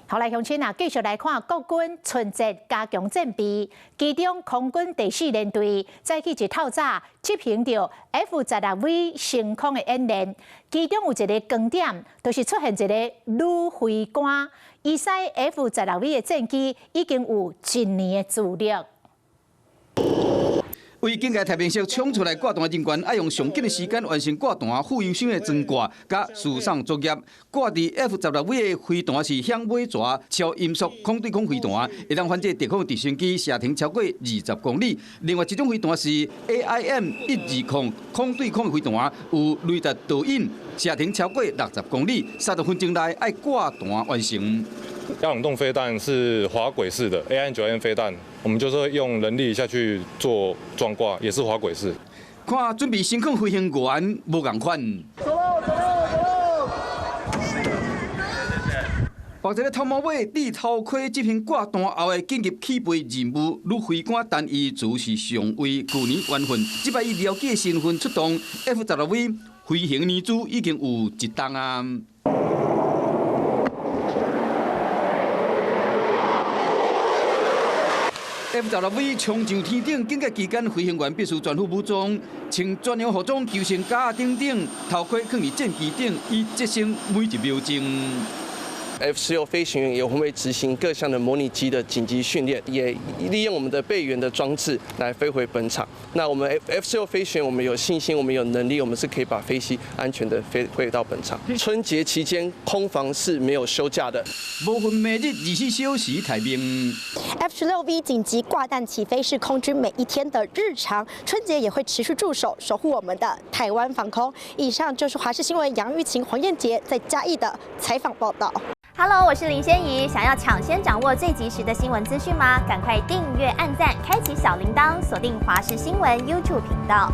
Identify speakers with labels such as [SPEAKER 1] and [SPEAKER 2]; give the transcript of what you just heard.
[SPEAKER 1] 后来乡亲啊，继续来看国军春节加强战备，其中空军第4联队早起一透早执行着 F-16V 升空的演练，其中有一个光点，就是出现一个女飞官，伊使 F-16V 的战机已经有1年的资历。
[SPEAKER 2] 为警戒太平式冲出来挂弹人员，要用上紧的时间完成挂弹副油箱的装挂甲输送作业。挂伫 F-16V 的飞弹是响尾蛇超音速空对空飞弹，会当反制敌方直升机射程超过20公里。另外一种飞弹是 AIM-120空对空的飞弹，有雷达导引，射程超过60公里，30分钟内要挂弹完成。
[SPEAKER 3] 压冷冻飞弹是滑轨式的 AN9N 飞弹，我们就是会用人力下去做装挂，也是滑轨式。
[SPEAKER 2] 看准备升空飞行员无共款。走喽！或者头毛尾伫头盔执行挂弹后的紧急起飞任务，女飞官但伊自是上尉，去年缘分，即摆以了解身份出动 F-16V 飞行年资已经有1档啊。 F-16V 冲上天顶，警戒期间飞行员必须全副武装，穿专用服装、救生架等，头盔放伫战机顶，以节省每一秒钟。
[SPEAKER 4] F-16飞行员也会执行各项的模拟机的紧急训练，也利用我们的备援的装置来飞回本场。那我们 F-16飞行员，我们有信心，我们有能力，我们是可以把飞机安全的飞回到本场。春节期间，空防是没有休假的，
[SPEAKER 2] 无分每日24小时待命。
[SPEAKER 5] F-16V 紧急挂弹起飞是空军每一天的日常，春节也会持续驻守，守护我们的台湾防空。以上就是华视新闻杨玉晴、黄燕杰在嘉义的采访报道。
[SPEAKER 6] Hello， 我是林仙怡。想要抢先掌握最及时的新闻资讯吗？赶快订阅、按赞、开启小铃铛，锁定华视新闻 YouTube 频道。